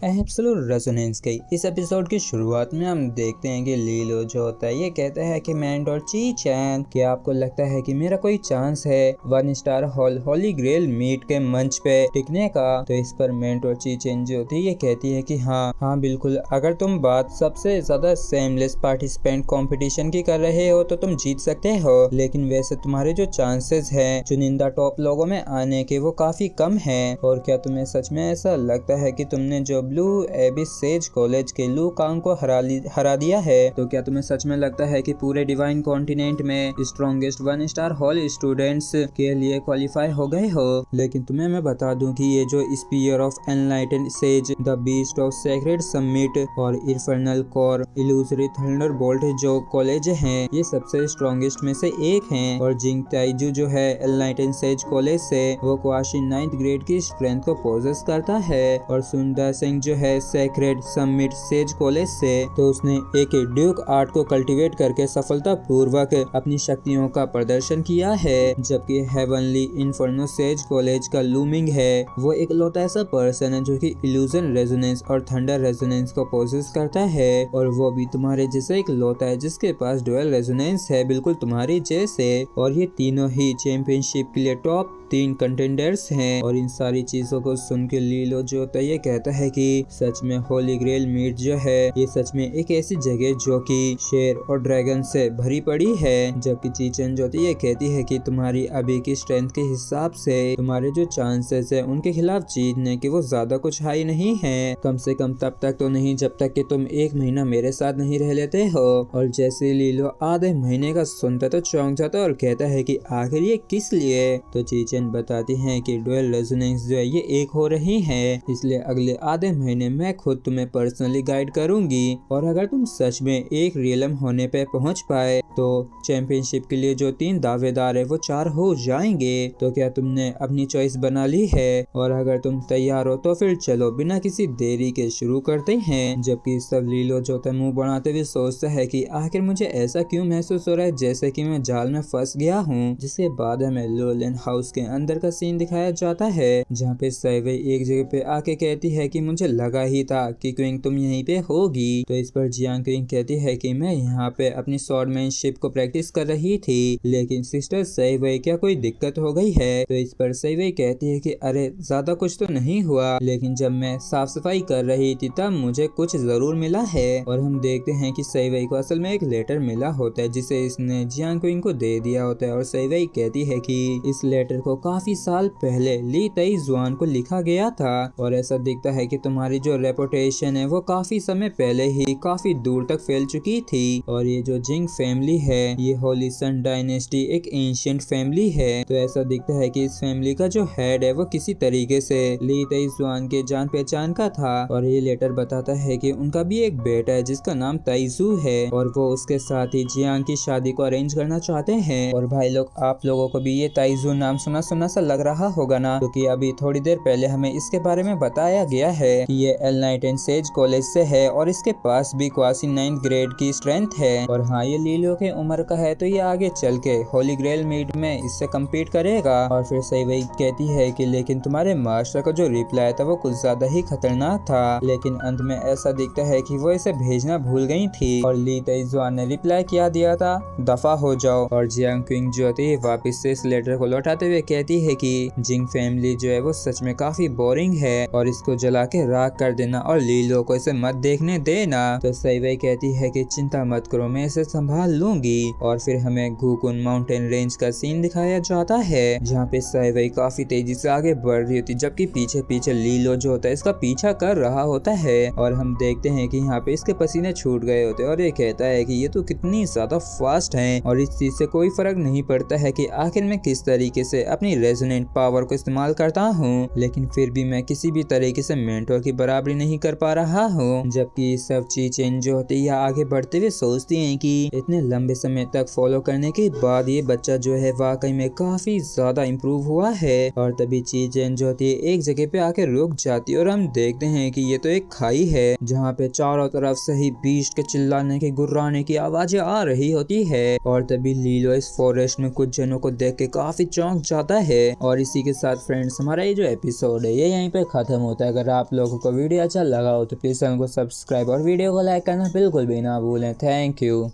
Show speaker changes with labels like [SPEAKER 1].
[SPEAKER 1] Absolute resonance की इस episode की शुरुआत में हम देखते हैं कि लीलो जो होता है ये कहता है कि मेंटोर ची चैन, क्या आपको लगता है कि मेरा कोई चांस है 1 स्टार होली ग्रेल मीट के मंच पे टिकने का। तो इस पर मेंटोर ची चैन जो होती है ये कहती है कि हाँ बिल्कुल, अगर तुम बात सबसे ज्यादा सेमलेस पार्टिसिपेंट कंपटीशन की कर रहे हो तो तुम जीत सकते हो, लेकिन वैसे तुम्हारे जो चांसेस हैं चुनिंदा टॉप लोगों में आने के वो काफी कम है। और क्या तुम्हें सच में ऐसा लगता है कि तुमने जो ब्लू एबिस सेज कॉलेज के लू कांग को हरा दिया है, तो क्या तुम्हें सच में लगता है कि पूरे डिवाइन कॉन्टिनेंट में स्ट्रॉन्गेस्ट 1 स्टार हॉल स्टूडेंट्स के लिए क्वालिफाई हो गए हो। लेकिन तुम्हें मैं बता दूं कि ये जो spear of enlightened sage, the beast of sacred summit और इन्फर्नल कोर इल्यूजरी थंडरबोल्ट जो कॉलेज हैं ये सबसे स्ट्रॉन्गेस्ट में से एक हैं। और जिंग ताइजू जो है एनलाइटेंड सेज कॉलेज से वो क्वाशी 9th ग्रेड की स्ट्रेंथ को पोजेस करता है। और सुंदर सिंह जो है सेक्रेड समिट सेज कॉलेज से, तो उसने एक ड्यूक आर्ट को कल्टीवेट करके सफलता पूर्वक अपनी शक्तियों का प्रदर्शन किया है। जबकि हेवनली इन्फर्नो सेज कॉलेज का लूमिंग है वो एक लौता ऐसा पर्सन है जो कि इल्यूजन रेजोनेंस और थंडर रेजोनेंस को पोजेस करता है, और वो भी तुम्हारे जैसे एक लौता है जिसके पास डुअल रेजोनेंस है, बिल्कुल तुम्हारी जैसे। और ये तीनों ही चैंपियनशिप के लिए टॉप 3 कंटेंडर्स हैं। और इन सारी चीजों को सुन के लीलो जो होता है ये कहता है कि सच में होली ग्रेल मीट जो है ये सच में एक ऐसी जगह जो कि शेर और ड्रैगन से भरी पड़ी है। जबकि चीचन जो होती है ये कहती है कि तुम्हारी अभी की स्ट्रेंथ के हिसाब से तुम्हारे जो चांसेस है उनके खिलाफ जीतने के वो ज्यादा कुछ हाई नहीं है, कम से कम तब तक तो नहीं जब तक कि तुम 1 महीना मेरे साथ नहीं रह लेते हो। और जैसे लीलो आधे महीने का सुनता तो चौंक जाता और कहता है कि आखिर ये किस लिए। तो चीचन बताती हैं कि डुअल रेजोनेंस जो है ये एक हो रही है, इसलिए अगले आधे महीने मैं खुद तुम्हें पर्सनली गाइड करूंगी। और अगर तुम सच में एक रियलम होने पे पहुंच पाए तो चैंपियनशिप के लिए जो 3 दावेदार है वो 4 हो जाएंगे। तो क्या तुमने अपनी चॉइस बना ली है? और अगर तुम तैयार हो तो फिर चलो बिना किसी देरी के शुरू करते हैं। जबकि सब लीलो जो है मुंह बनाते हुए सोचता है कि आखिर मुझे ऐसा क्यों महसूस हो रहा है जैसे कि मैं जाल में फंस गया हूँ। जिसके बाद हमें लोलन हाउस के अंदर का सीन दिखाया जाता है जहाँ पे साइवे एक जगह पे आके कहती है कि मुझे लगा ही था कि क्विंग तुम यहीं पे होगी। तो इस पर जियांग क्विंग कहती है कि मैं यहाँ पे अपनी स्वॉर्डमैनशिप को प्रैक्टिस कर रही थी, लेकिन सिस्टर साइवे क्या कोई दिक्कत हो गई है? तो इस पर साइवे कहती है कि अरे ज्यादा कुछ तो नहीं हुआ, लेकिन जब मैं साफ सफाई कर रही थी तब मुझे कुछ जरूर मिला है। और हम देखते हैं कि साइवे को असल में एक लेटर मिला होता है जिसे इसने जियांग क्विंग को दे दिया होता है। और साइवे कहती है कि इस लेटर को काफी साल पहले ली तई जुआन को लिखा गया था, और ऐसा दिखता है कि तुम्हारी जो रेपुटेशन है वो काफी समय पहले ही काफी दूर तक फैल चुकी थी। और ये जो जिंग फैमिली है ये होली सन डायनेस्टी एक एंशिएंट फैमिली है। तो ऐसा दिखता है कि इस फैमिली का जो हेड है वो किसी तरीके से ली तई जुआन के जान पहचान का था। और ये लेटर बताता है कि उनका भी एक बेटा है जिसका नाम ताइजू है, और वो उसके साथ ही जियांग की शादी को अरेंज करना चाहते हैं। और भाई लोग आप लोगों को भी ये ताइजू नाम सुना सुना सा लग रहा होगा ना, क्योंकि अभी थोड़ी देर पहले हमें इसके बारे में बताया गया है कि ये एनलाइटेंड सेज कॉलेज से है और इसके पास भी क्वासी 9th ग्रेड की स्ट्रेंथ है। और हाँ ये लीलो के उम्र का है तो ये आगे चल के होली ग्रेल मीट में इससे कम्पीट करेगा। और फिर सही वही कहती है कि लेकिन तुम्हारे मास्टर का जो रिप्लाई था वो कुछ ज्यादा ही खतरनाक था, लेकिन अंत में ऐसा दिखता है कि वो इसे भेजना भूल गई थी। और ली तेजुआन ने रिप्लाई क्या दिया था, दफा हो जाओ। और जियांग क्विंग जो थी वापिस से इस लेटर को लौटाते हुए कहती है कि जिंग फैमिली जो है वो सच में काफी बोरिंग है और इसको जला के राख कर देना और लीलो को इसे मत देखने देना। तो सईवे कहती है कि चिंता मत करो, मैं इसे संभाल लूंगी। और फिर हमें गुकुन माउंटेन रेंज का सीन दिखाया जाता है जहाँ पे सईवे काफी तेजी से आगे बढ़ रही होती जबकि पीछे पीछे लीलो जो होता है इसका पीछा कर रहा होता है। और हम देखते हैं कि यहाँ पे इसके पसीने छूट गए होते हैं और ये कहता है कि ये तो कितनी ज्यादा फास्ट है और इस चीज से कोई फर्क नहीं पड़ता है कि आखिर मैं किस तरीके से अपनी रेजोनेंट पावर को इस्तेमाल करता हूँ, लेकिन फिर भी मैं किसी भी तरीके से मेंटोर की बराबरी नहीं कर पा रहा हूँ। जबकि सब चीजें जो होती है आगे बढ़ते हुए सोचती हैं कि इतने लंबे समय तक फॉलो करने के बाद ये बच्चा जो है वाकई में काफी ज्यादा इम्प्रूव हुआ है। और तभी चीजें जो होती है एक जगह पे आके रुक जाती है और हम देखते हैं कि ये तो एक खाई है जहाँ पे चारों तरफ से ही बीस्ट के चिल्लाने के गुर्राने की आवाजें आ रही होती है। और तभी लीलो इस फॉरेस्ट में कुछ जनों को देख के काफी चौंक जाता जाता है। और इसी के साथ फ्रेंड्स हमारा ये जो एपिसोड है ये यहीं पे खत्म होता है। अगर आप लोगों को वीडियो अच्छा लगा हो तो प्लीज चैनल को सब्सक्राइब और वीडियो को लाइक करना बिल्कुल भी ना भूलें। Thank you.